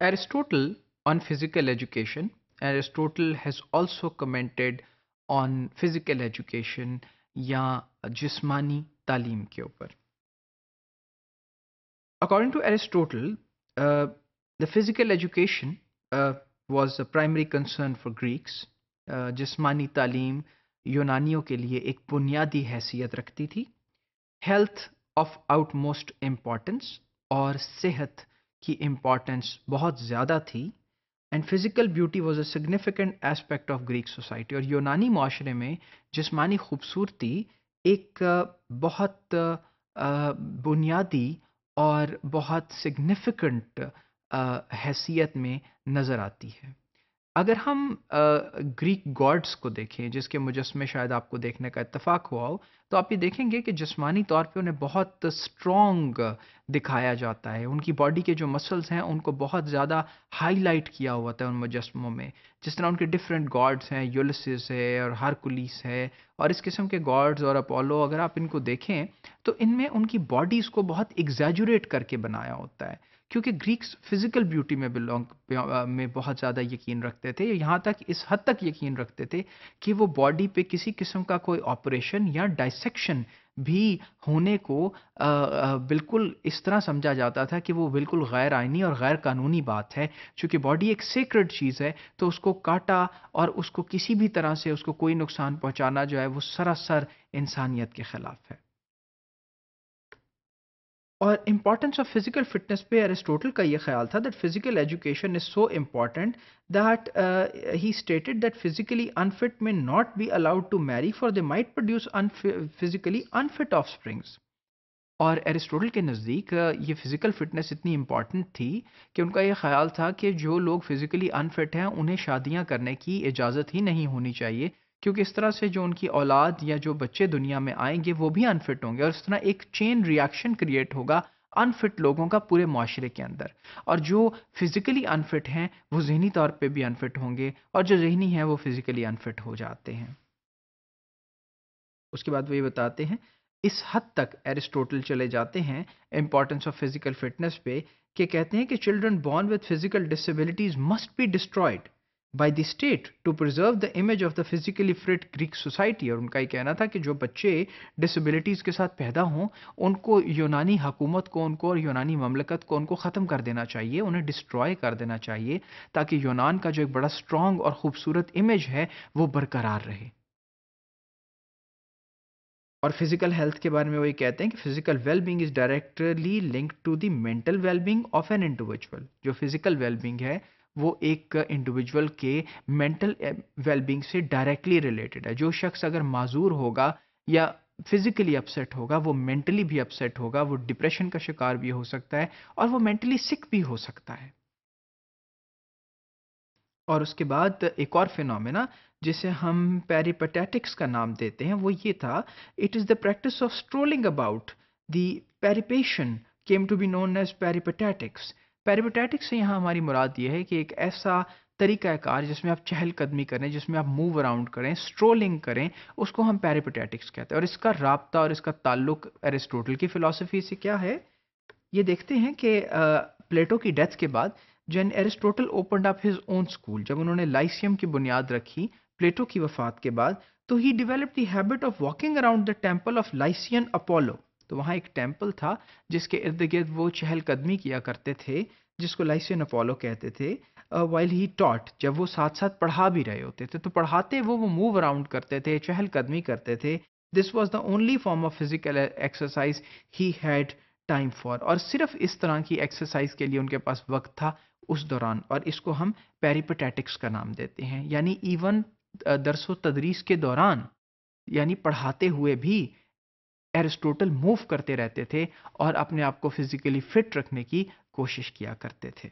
Aristotle on physical education. Aristotle has also commented on physical education या जिस्मानी तालीम के ऊपर. According to Aristotle, the physical education was a primary concern for Greeks. जिस्मानी तालीम यूनानियों के लिए एक बुनियादी हैसियत रखती थी. हेल्थ ऑफ आउटमोस्ट इम्पॉर्टेंस, और सेहत की इम्पॉर्टेंस बहुत ज़्यादा थी. And physical beauty was a significant aspect of Greek society. और यूनानी माशरे में जिस्मानी खूबसूरती एक बहुत बुनियादी और बहुत सिग्निफिकेंट हैसियत में नज़र आती है. अगर हम ग्रीक गॉड्स को देखें, जिसके मुजस्मे शायद आपको देखने का इत्तेफाक हुआ हो, तो आप ये देखेंगे कि जिस्मानी तौर पे उन्हें बहुत स्ट्रॉन्ग दिखाया जाता है. उनकी बॉडी के जो मसल्स हैं उनको बहुत ज़्यादा हाईलाइट किया हुआ था उन मुजस्मों में. जिस तरह उनके डिफरेंट गॉड्स हैं, यूलिसिस है और हारकुलिस है और इस किस्म के गॉड्स और अपोलो, अगर आप इनको देखें तो इनमें उनकी बॉडीज़ को बहुत एग्जैजुरेट करके बनाया होता है, क्योंकि ग्रीक्स फिजिकल ब्यूटी में में बहुत ज़्यादा यकीन रखते थे. यहाँ तक इस हद तक यकीन रखते थे कि वो बॉडी पे किसी किस्म का कोई ऑपरेशन या डाइसेक्शन भी होने को बिल्कुल इस तरह समझा जाता था कि वो बिल्कुल गैर आइनी और गैर कानूनी बात है. चूँकि बॉडी एक सेक्रेड चीज़ है, तो उसको काटा और उसको किसी भी तरह से उसको कोई नुकसान पहुँचाना जो है वो सरासर इंसानियत के ख़िलाफ़ है. और इम्पॉर्टेंस ऑफ फिजिकल फिटनेस पे एरिस्टोटल का ये ख्याल था that physical education is so important that he stated that physically unfit may not be allowed to marry for they might produce physically unfit offsprings. और Aristotle के नज़दीक ये physical fitness इतनी इम्पॉर्टेंट थी कि उनका ये ख्याल था कि जो लोग फिज़िकली अनफिट हैं उन्हें शादियां करने की इजाज़त ही नहीं होनी चाहिए, क्योंकि इस तरह से जो उनकी औलाद या जो बच्चे दुनिया में आएंगे वो भी अनफिट होंगे और इस तरह एक चेन रिएक्शन क्रिएट होगा अनफिट लोगों का पूरे माशरे के अंदर. और जो फिज़िकली अनफिट हैं वो जहनी तौर पे भी अनफिट होंगे और जो जहनी हैं वो फिज़िकली अनफिट हो जाते हैं. उसके बाद वो ये बताते हैं, इस हद तक एरिस्टोटल चले जाते हैं इम्पॉर्टेंस ऑफ फिजिकल फिटनेस पे, कि कहते हैं कि children born with physical disabilities must be destroyed by the state to preserve the image of the physically fit Greek society. और उनका ये कहना था कि जो बच्चे डिसेबिलिटीज़ के साथ पैदा हों उनको यूनानी हुकूमत को, उनको और यूनानी ममलकत को उनको ख़त्म कर देना चाहिए, उन्हें डिस्ट्रॉय कर देना चाहिए, ताकि यूनान का जो एक बड़ा स्ट्रॉन्ग और ख़ूबसूरत इमेज है वो बरकरार रहे. और फिजिकल हेल्थ के बारे में वो ये कहते हैं कि physical well being is directly linked to the mental well being of an individual. जो फिजिकल वेल बींग है वो एक इंडिविजुअल के मेंटल वेल बींग से डायरेक्टली रिलेटेड है. जो शख्स अगर माजूर होगा या फिजिकली अपसेट होगा, वो मेंटली भी अपसेट होगा, वो डिप्रेशन का शिकार भी हो सकता है और वो मेंटली सिक भी हो सकता है. और उसके बाद एक और फिनोमेना जिसे हम पेरिपेटेटिक्स का नाम देते हैं वो ये था, it is the practice of strolling about the peripatos came to be known as peripatetics. Peripatetics से यहाँ हमारी मुराद ये है कि एक ऐसा तरीक़ाकार जिसमें आप चहलकदमी करें, जिसमें आप मूव अराउंड करें, स्ट्रोलिंग करें, उसको हम पेरिपेटेटिक्स कहते हैं. और इसका राब्ता और इसका ताल्लुक एरिस्टोटल की फ़िलॉसफ़ी से क्या है, ये देखते हैं कि प्लेटो की डेथ के बाद Jain Aristotle opened up his own school. जब उन्होंने लाइसियम की बुनियाद रखी प्लेटो की वफात के बाद, तो he developed the habit of walking around the temple of Lycian Apollo. तो वहाँ एक टेम्पल था जिसके इर्द गिर्द वो चहलकदमी किया करते थे, जिसको लाइसियन अपोलो कहते थे. वाइल ही टॉट, जब वो साथ साथ पढ़ा भी रहे होते थे, तो पढ़ाते वो मूव अराउंड करते थे, चहलकदमी करते थे. This was the only form of physical exercise he had time for. और सिर्फ इस तरह की एक्सरसाइज के लिए उनके पास वक्त था उस दौरान, और इसको हम पेरिपेटेटिक्स का नाम देते हैं. यानी इवन दरसो तदरीस के दौरान, यानी पढ़ाते हुए भी एरिस्टोटल मूव करते रहते थे और अपने आप को फिजिकली फिट रखने की कोशिश किया करते थे.